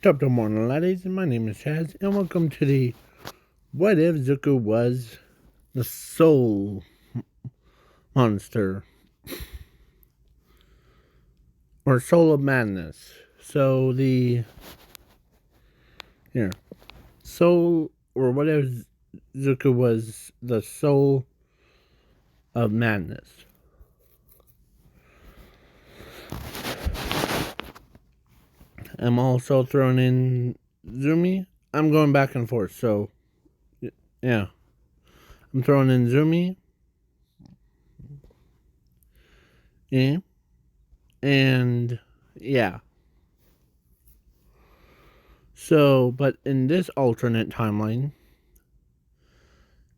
Top of morning, laddies. My name is Chaz, and welcome to the What If Zuko Was the Soul Monster or Soul of Madness. So here, Soul or what if Zuko was the Soul of Madness? I'm also throwing in Zumi. I'm going back and forth, so yeah, I'm throwing in Zumi. Yeah. And yeah. So, but in this alternate timeline,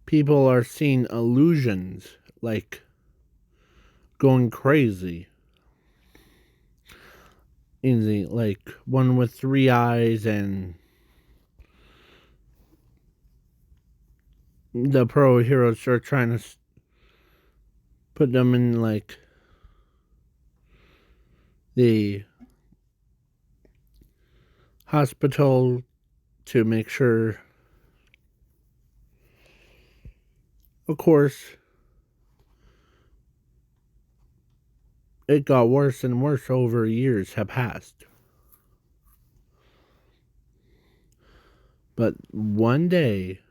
people are seeing illusions, like going crazy. Easy, like one with three eyes, and the pro heroes are trying to put them in like the hospital to make sure. Of course, it got worse and worse over years have passed. But one day,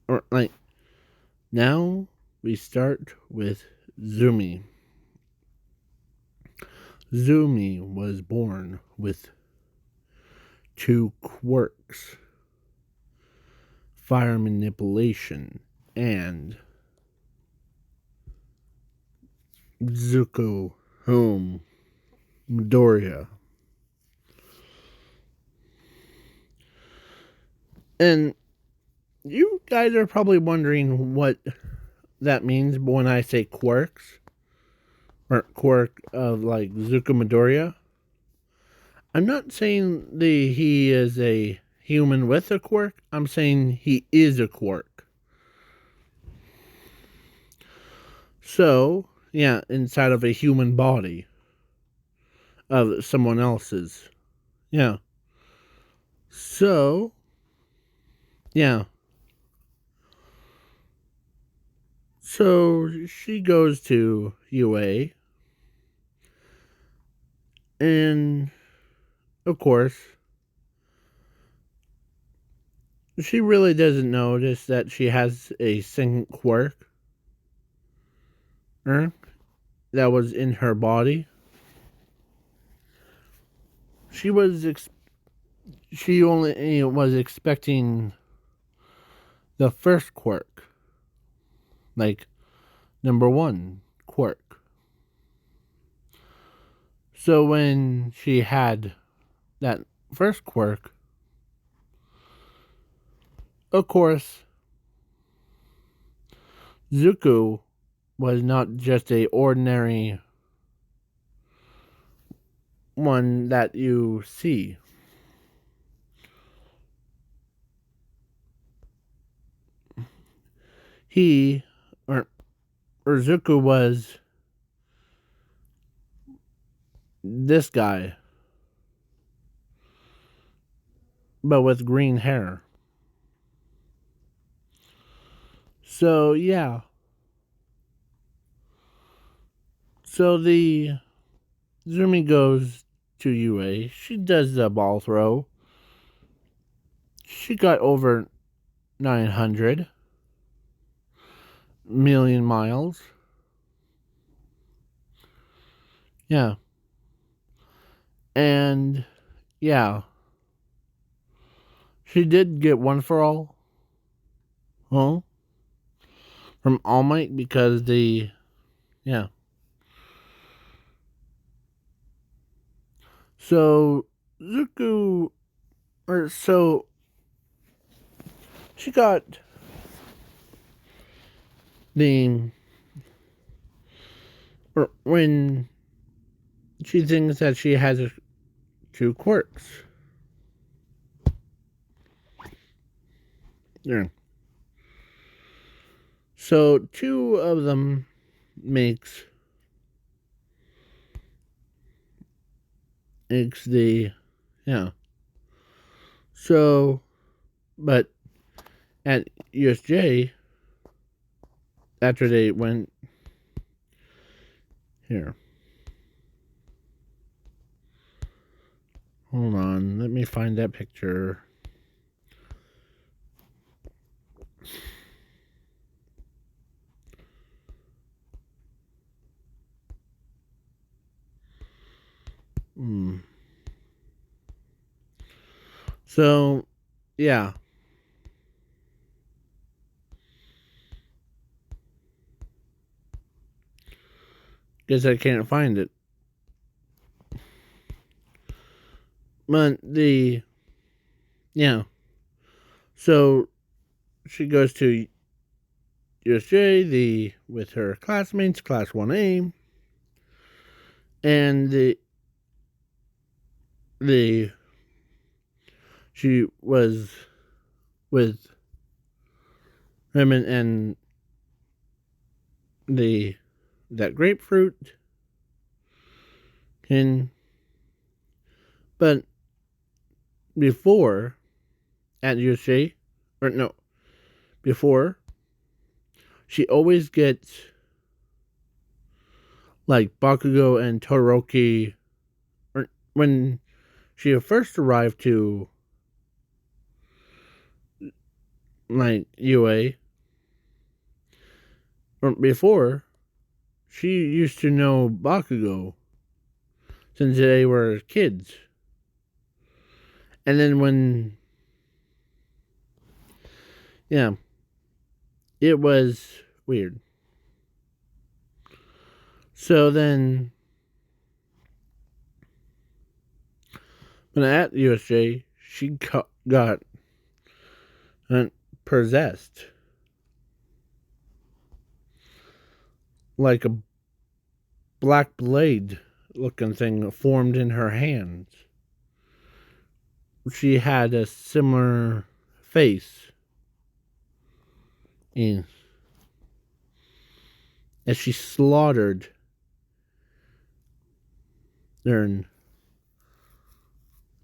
or like now, we start with Zumi. Zumi was born with two quirks: fire manipulation and Zuko home Midoriya. And you guys are probably wondering what that means when I say quirks, or quirk of like Zuko Midoriya. I'm not saying he is a human with a quirk. I'm saying he is a quirk. So, yeah, inside of a human body of someone else's. Yeah. So, yeah. So she goes to UA, and of course, she really doesn't notice that she has a second quirk that was in her body. She was she only was expecting the first quirk, like number one quirk. So when she had that first quirk, of course, Zuko was not just a ordinary one that you see. He or Zuko was this guy, but with green hair. So yeah. So the Zumi goes to UA. She does the ball throw. She got over 900 million miles. Yeah. And yeah. She did get one for all. Huh? From All Might because yeah. So Zuko or so she got the or when she thinks that she has two quirks. Yeah. So two of them makes the yeah. So, but at USJ, after they went here, hold on, let me find that picture. So, yeah. Guess I can't find it. But yeah. So she goes to USJ with her classmates, Class 1A, and the she was with him and that grapefruit and but before at USJ or no before she always gets like Bakugo and Todoroki or when she first arrived to like UA or before she used to know Bakugo since they were kids. And then yeah, it was weird. So then, when at USJ, she got possessed. Like a black blade looking thing formed in her hands. She had a similar face. And as she slaughtered their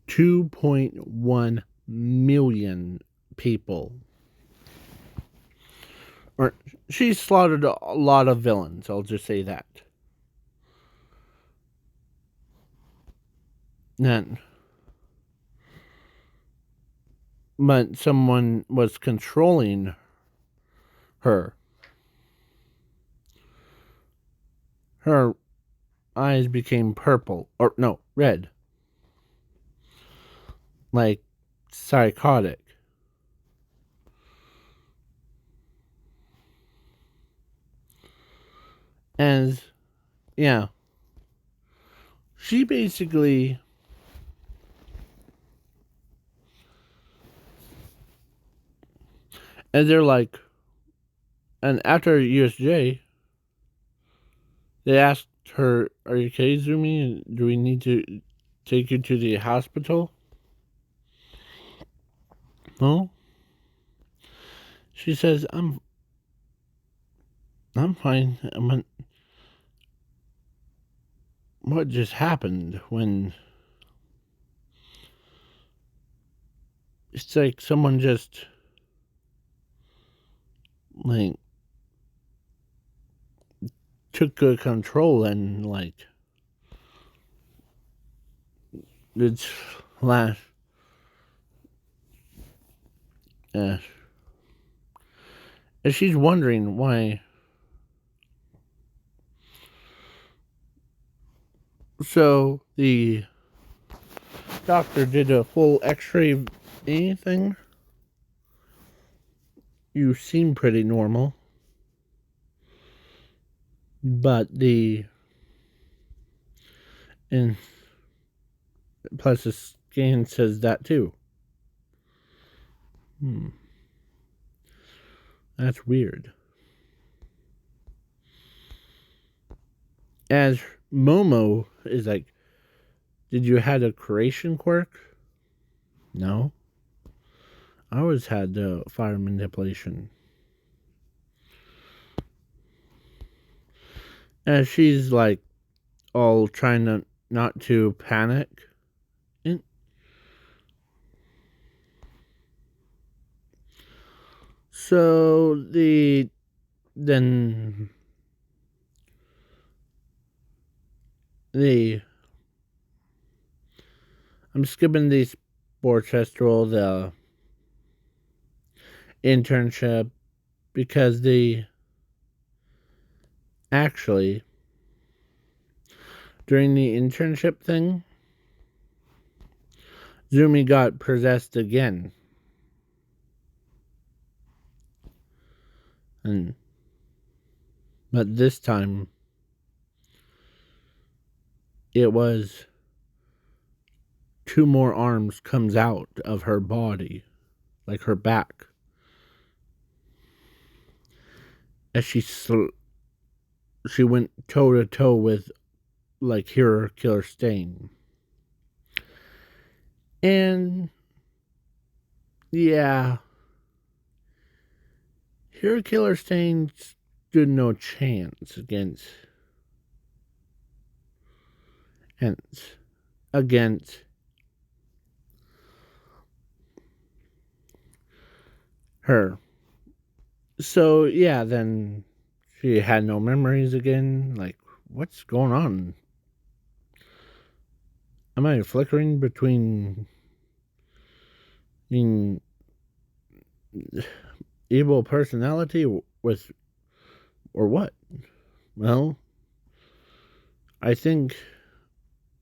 2.1 million people. Or she slaughtered a lot of villains, I'll just say that. Then, but someone was controlling her. Her eyes became purple, or no, red. Like psychotic. And yeah, she basically and they're like and after USJ they asked her, "Are you okay, Zumi? Do we need to take you to the hospital?" No. She says, I'm fine. What just happened when it's like someone just like took control and like it's last uh, and she's wondering why. So the doctor did a full x-ray of anything. You seem pretty normal. But and plus the scan says that too. That's weird. As Momo is like, did you had a creation quirk? No. I always had the fire manipulation. And she's like all trying to not to panic. And So then the I'm skipping the sports festival, the internship, because actually during the internship thing, Zumi got possessed again. But this time it was two more arms comes out of her body, like her back, as she went toe to toe with like Hero Killer Stain. And yeah, Hero Killer Stain stood no chance against her. So yeah, then she had no memories again. Like, what's going on? Am I flickering between being evil personality with or what? Well, I think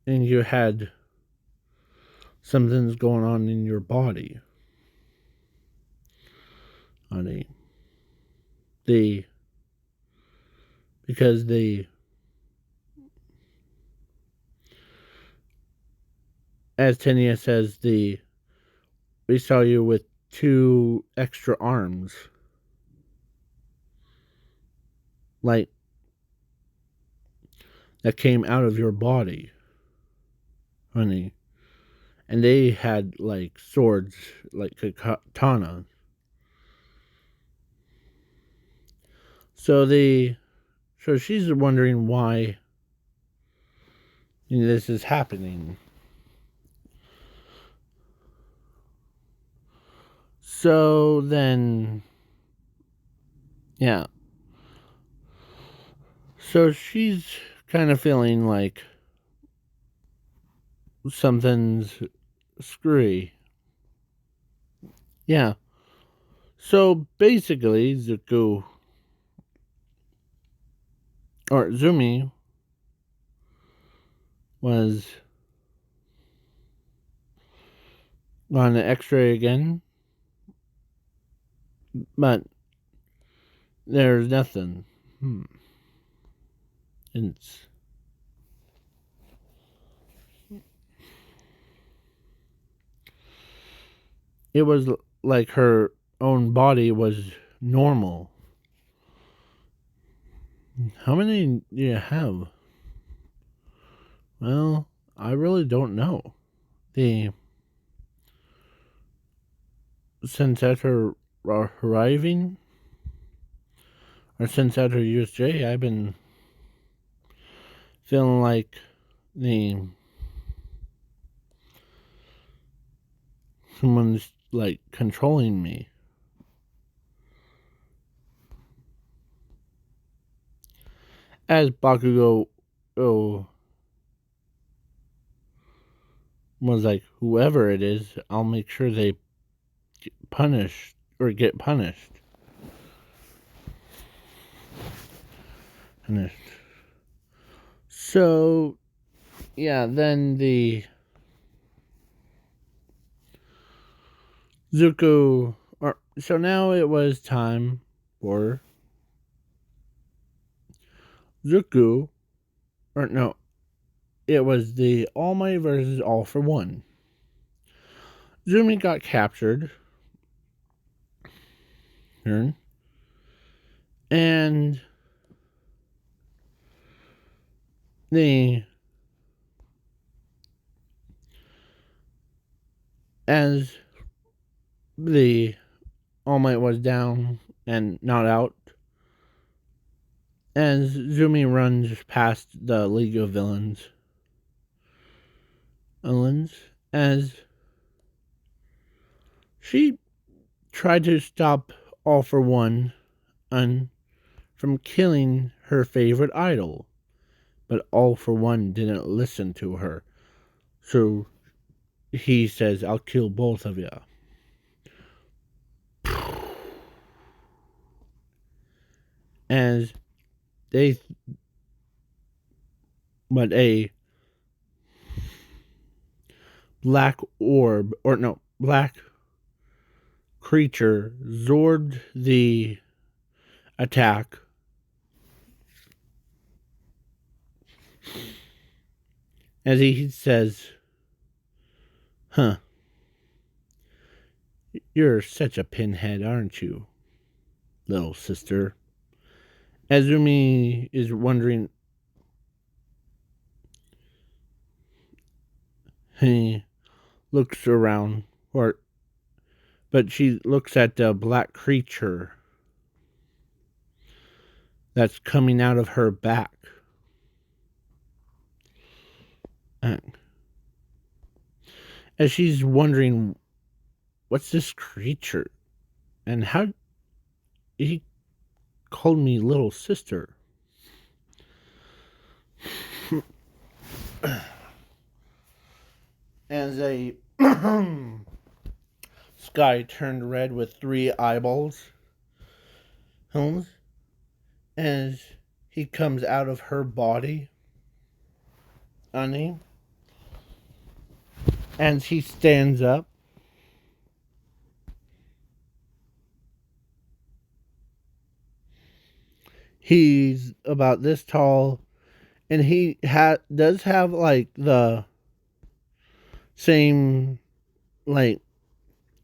and you had something's going on in your body, honey. Because as Tenia says, we saw you with two extra arms, like that came out of your body, honey, and they had like swords, like katana. So she's wondering why this is happening. So then, yeah. So she's kind of feeling like something's screwy. Yeah. So basically, Zumi was on the X-ray again, but there's nothing. It's it was like her own body was normal. How many do you have? Well, I really don't know. Since after arriving, or since after USJ, I've been feeling like someone's like controlling me. As Bakugo was like, whoever it is, I'll make sure they get punished. So, yeah, then the Zuko. So now it was time for Zuko. Or no, it was the All Might versus All for One. Zumi got captured. And as the All Might was down and not out, as Zumi runs past the League of Villains, as she tried to stop All for One from killing her favorite idol. But All for One didn't listen to her. So he says, I'll kill both of you. As they, but a black orb, or no, black creature absorbed the attack. As he says, huh, you're such a pinhead, aren't you, little sister? Azumi is wondering, he looks around, but she looks at the black creature that's coming out of her back. As she's wondering, what's this creature? And how he called me little sister? As a sky turned red with 3 eyeballs, Holmes, as he comes out of her body, Annie, and he stands up. He's about this tall, and he does have like the same like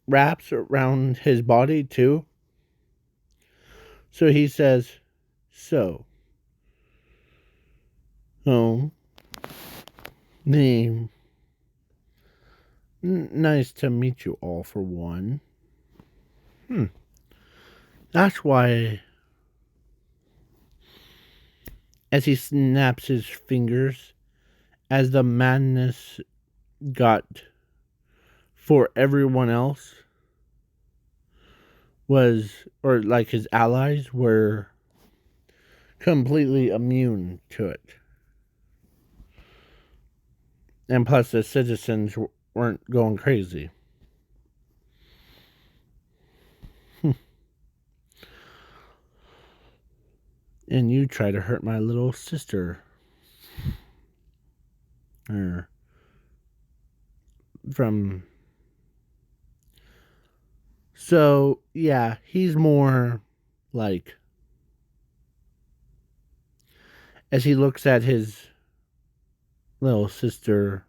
wraps around his body too. So he says, "So, name. Nice to meet you all for one. That's why." As he snaps his fingers, as the madness got for everyone else or like his allies were completely immune to it. And plus the citizens weren't going crazy. And you try to hurt my little sister. So, yeah, he's more like, as he looks at his little sister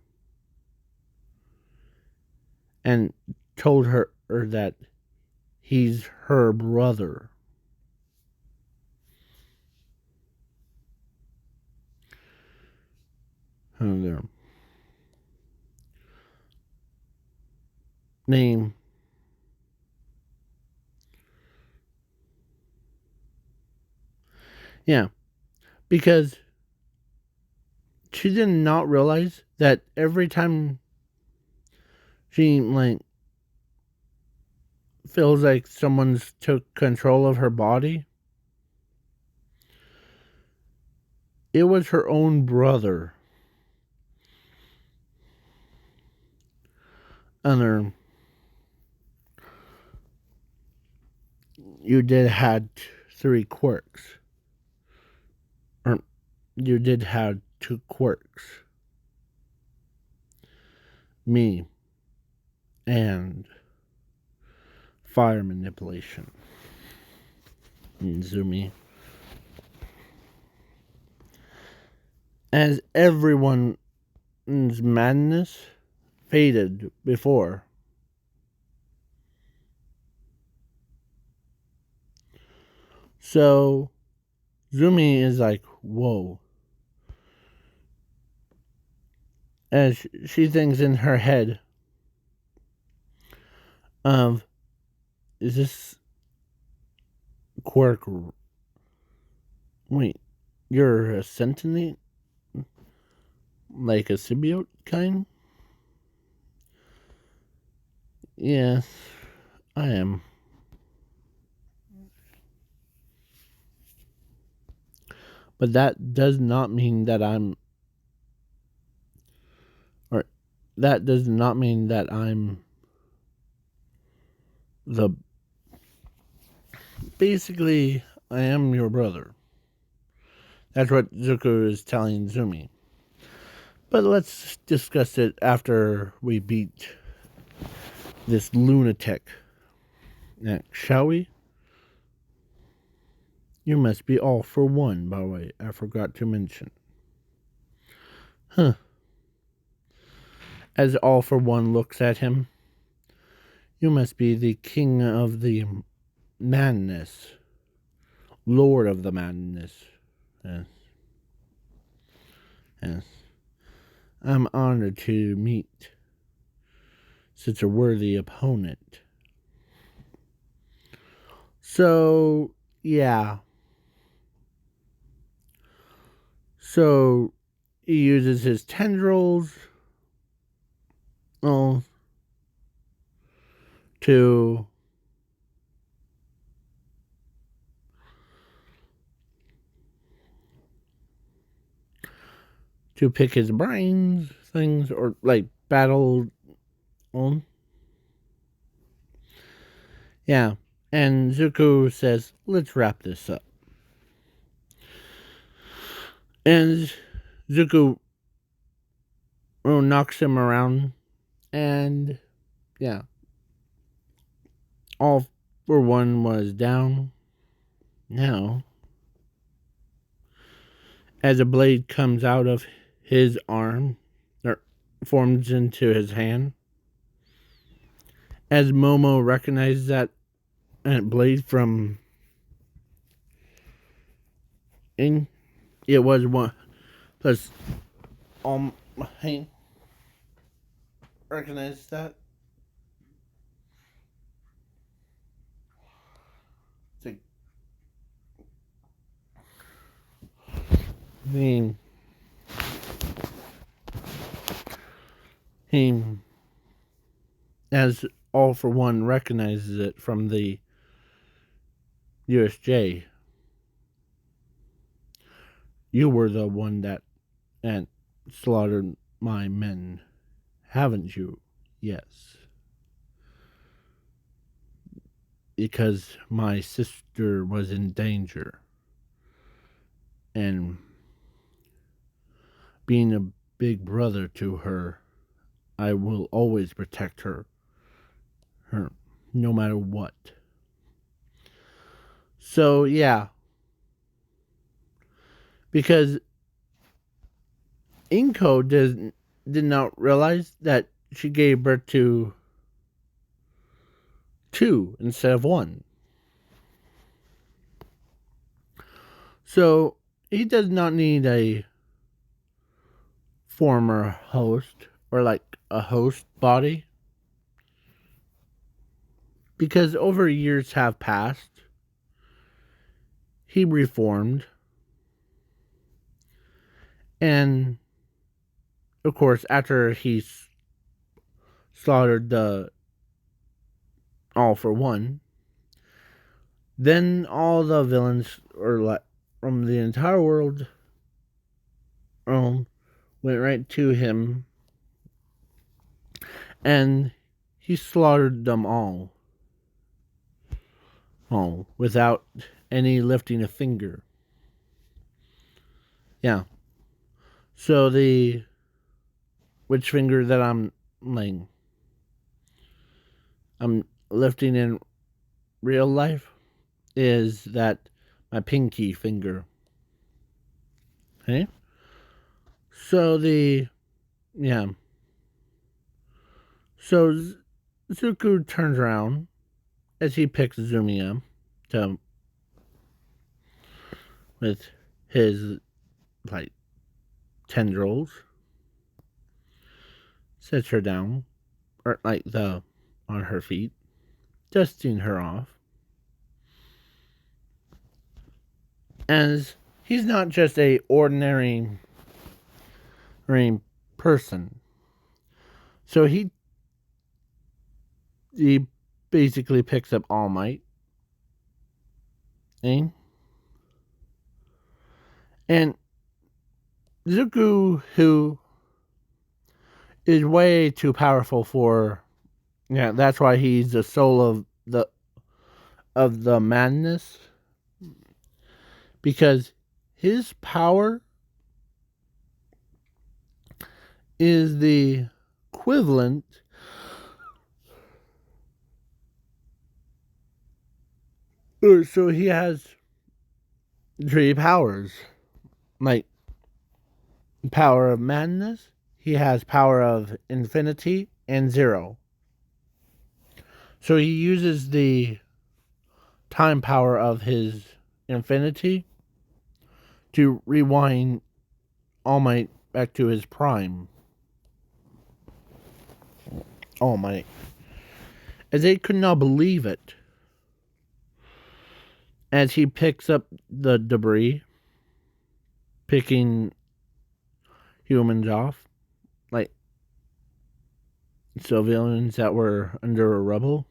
and told her that he's her brother. There. Name. Yeah, because she did not realize that every time she like feels like someone's took control of her body, it was her own brother. And you did had 3 quirks. Or you did have 2 quirks. Me and fire manipulation. Zumi. As everyone's madness faded before, so Zumi is like, whoa. As she thinks in her head of, is this quirk? Wait, you're a sentient? Like a symbiote kind? Yes, I am. But that does not mean that I'm or that does not mean that I'm the basically I am your brother. That's what Zuko is telling Zumi. But let's discuss it after we beat this lunatic. Now, shall we? You must be all for one, by the way. I forgot to mention. Huh. As all for one looks at him. You must be the king of the madness. Lord of the madness. Yes. Yes. I'm honored to meet such a worthy opponent. So, yeah. So, he uses his tendrils to pick his brains, things, or like battle on. Yeah. And Zuko says, let's wrap this up. And Zuko knocks him around. And yeah. All for one was down. Now, as a blade comes out of his arm, or forms into his hand, as Momo recognizes that blade from in, it was one plus he recognized that. He, he, as all for one recognizes it from the USJ. You were the one that and slaughtered my men, haven't you? Yes. Because my sister was in danger. And being a big brother to her, I will always protect her no matter what. So, yeah. Because Inko did not realize that she gave birth to two instead of one. So, he does not need a former host or like a host body. Because over years have passed, he reformed. And of course, after he slaughtered the all for one, then all the villains or like from the entire world went right to him, and he slaughtered them all without any lifting a finger. Yeah. So the which finger that I'm lifting in real life is that my pinky finger. Okay? So So Zuko turns around as he picks Zumi up with his like tendrils, sets her down, or like on her feet, dusting her off. As he's not just a ordinary person. So he basically picks up All Might. Eh? And Zuko, who is way too powerful for, yeah, that's why he's the soul of the madness, because his power is the equivalent so he has three powers, like power of madness, he has power of infinity and zero. So he uses the time power of his infinity to rewind All Might back to his prime. All Might. As they could not believe it. As he picks up the debris, picking humans off, like civilians that were under a rubble.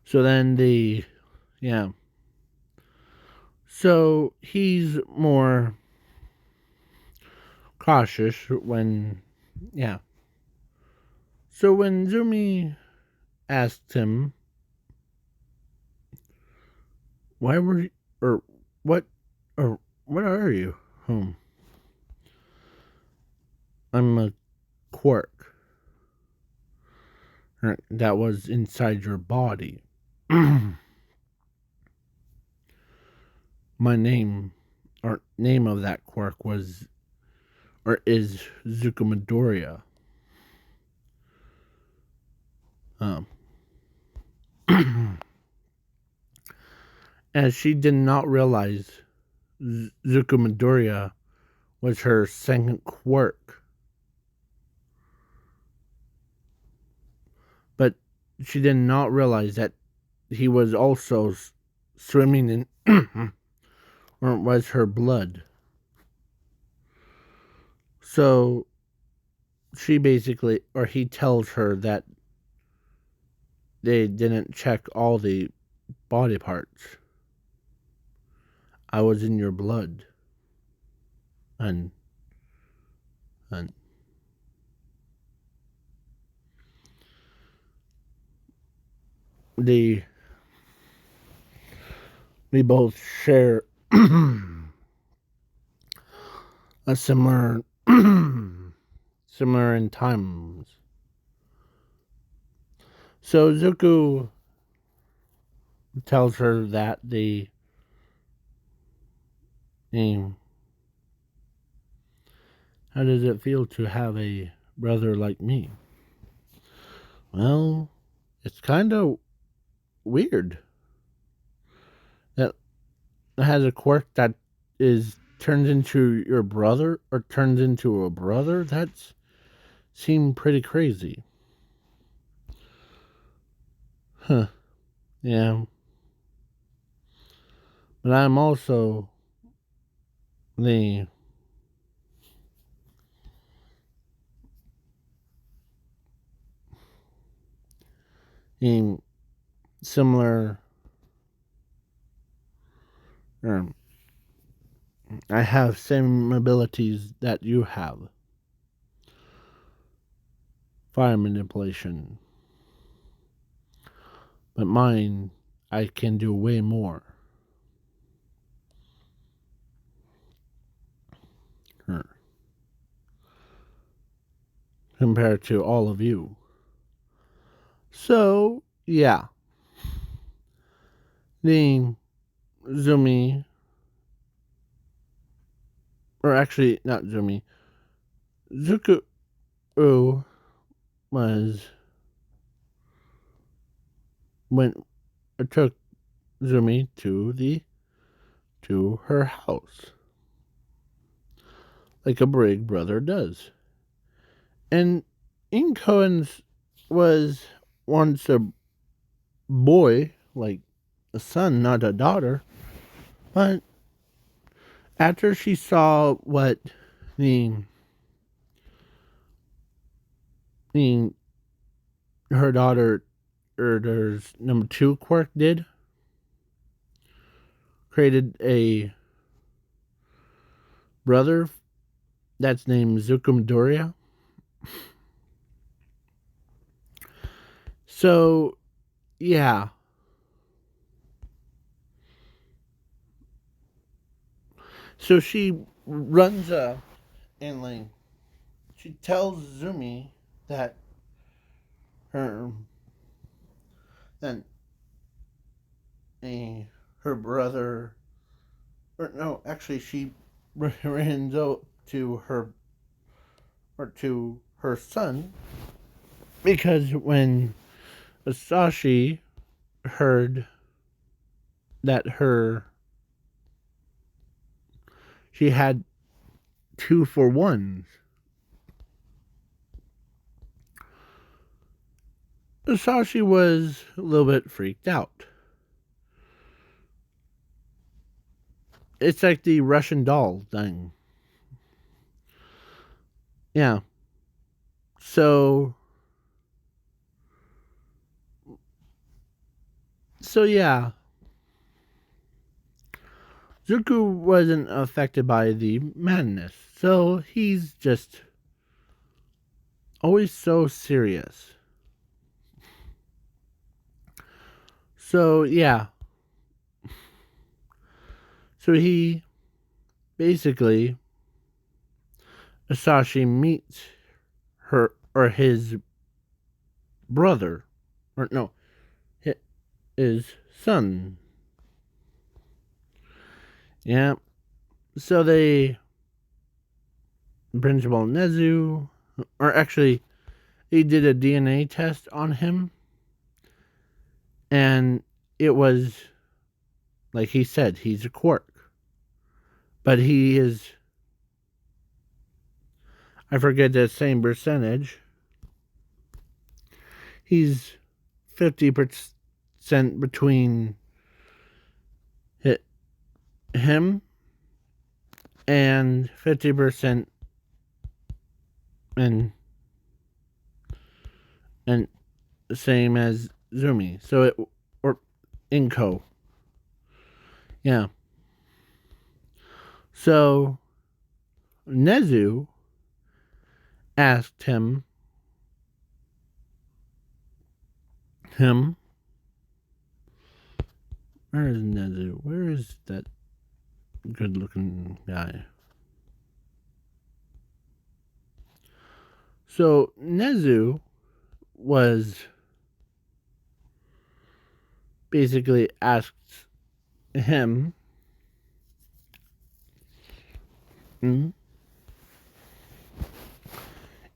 So then yeah. So he's more cautious when, yeah. So when Zumi asked him, why were you, or what are you? I'm a quirk. That was inside your body. My name, or name of that quirk was, or is Zukumadoria. As she did not realize Zukumadoria was her second quirk. But she did not realize that he was also swimming in, or it was her blood. So she basically, or he tells her that they didn't check all the body parts. I was in your blood. And we both share a similar in times. So Zuko tells her that how does it feel to have a brother like me? Well, it's kind of weird that has a quirk that is turns into your brother or turns into a brother. That's seemed pretty crazy. Huh. Yeah. But I'm also the in similar I have same abilities that you have. Fire manipulation. But mine I can do way more. Compared to all of you. So, yeah. The Zumi, or actually not Zumi, Zuko was when it took Zumi to her house, like a big brother does. And Ian Cohen's was once a boy, like a son, not a daughter. But after she saw what the her daughter, or there's number 2 quirk did, created a brother that's named Zuko Midoriya. So, yeah. So she runs and like she tells Zumi that her that her brother, or no, actually she runs out to her son, because when Asashi heard that she had 2-for-1s, Asashi was a little bit freaked out. It's like the Russian doll thing. Yeah. So yeah. Zuko wasn't affected by the madness, so he's just always so serious. So yeah. So he basically, Asashi meets her or his brother, or no, his son. Yeah. So Principal Nezu, or actually, he did a DNA test on him, and it was, like he said, he's a quark. But he is, I forget the same percentage, he's 50% between him and 50% and the same as Zumi. So or Inko. Yeah. So Nezu asked him where is Nezu? Where is that good looking guy? So Nezu was basically asked him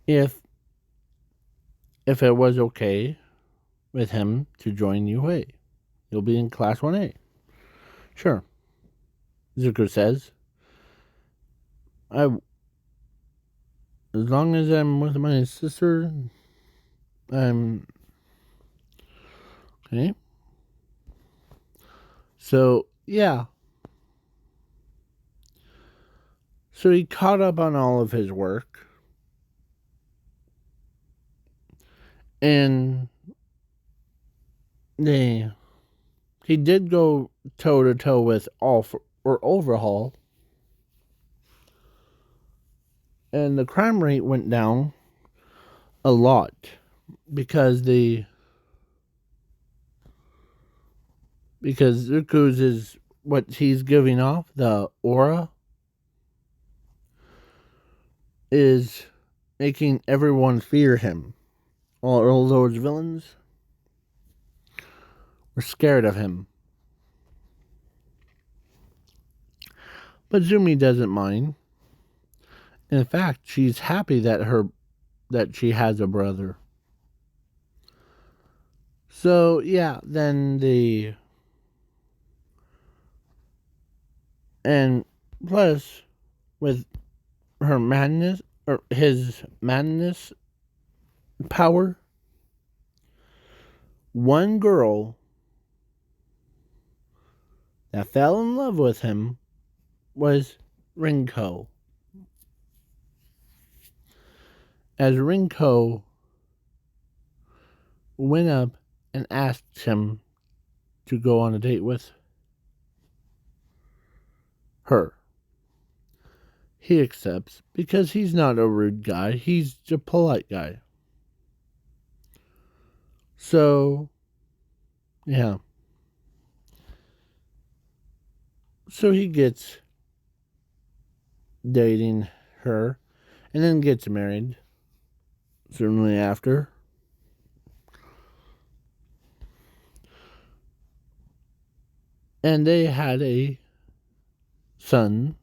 if it was okay with him to join UA. He'll be in Class 1A. Sure. Zuko says, as long as I'm with my sister, I'm okay. So, yeah. So he caught up on all of his work. And he did go toe to toe with Overhaul. And the crime rate went down a lot because Zuko's is what he's giving off, the aura, is making everyone fear him. All those villains were scared of him. But Zumi doesn't mind. In fact, she's happy that she has a brother. So yeah, then and plus with her madness, or his madness power, one girl that fell in love with him was Rinko. As Rinko went up and asked him to go on a date with her. He accepts because he's not a rude guy, he's a polite guy. So, yeah. So he gets dating her and then gets married certainly after. And they had a son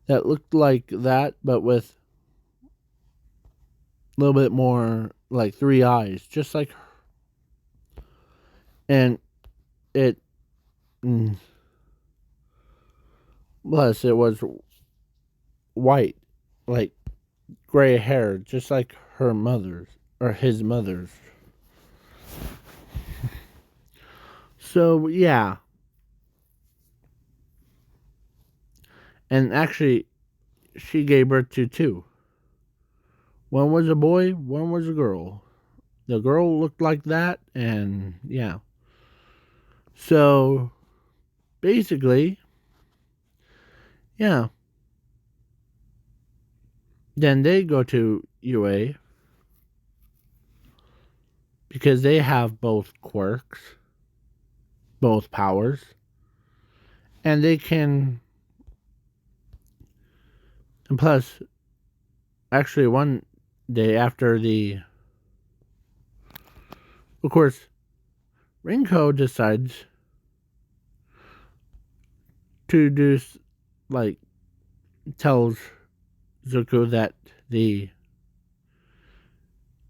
that looked like that, but with a little bit more like 3 eyes, just like her. And it, plus it was white, like gray hair, just like her mother's, or his mother's. So, yeah. And actually, she gave birth to 2. One was a boy, one was a girl. The girl looked like that, and yeah. So, basically, yeah. Then they go to UA because they have both quirks, both powers, and they can. And plus, actually, one day after the. Of course, Rinko decides to do, like, tells Zuko that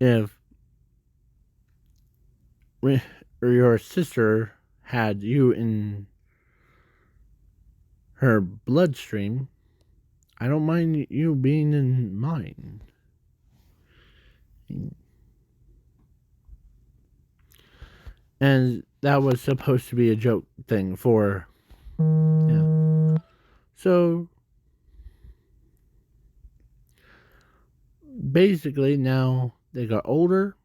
if your sister had you in her bloodstream, I don't mind you being in mine. And that was supposed to be a joke thing for, yeah. So, basically now they got older,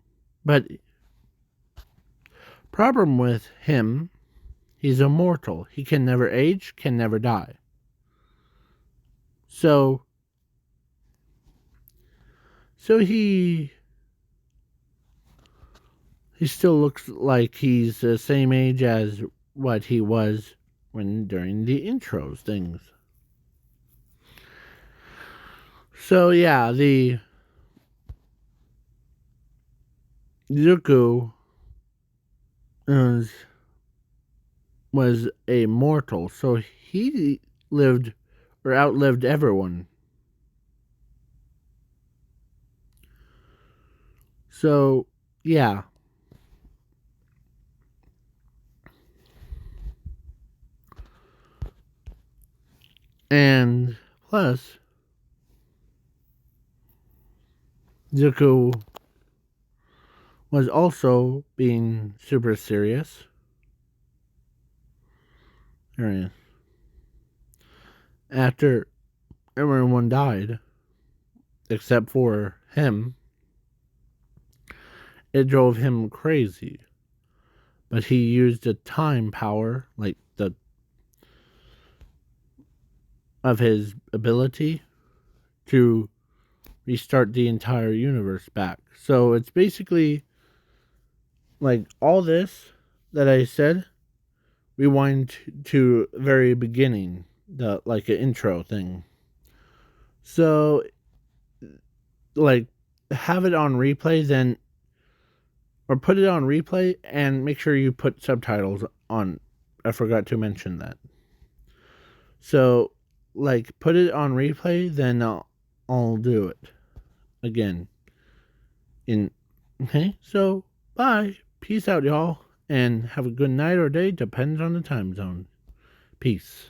but problem with him, he's immortal. He can never age, can never die. So he still looks like he's the same age as what he was when during the intros things. So yeah, the Zuko was a mortal, so he lived or outlived everyone. So, yeah. And plus, Zuko was also being super serious. There he is. After everyone died, except for him, it drove him crazy. But he used the time power, like of his ability, to restart the entire universe back. So it's basically like all this that I said, rewind to very beginning, the like an intro thing. So like have it on replay then, or put it on replay and make sure you put subtitles on. I forgot to mention that. So like put it on replay, then I'll do it again. Okay, so bye. Peace out, y'all. And have a good night or day, depends on the time zone. Peace.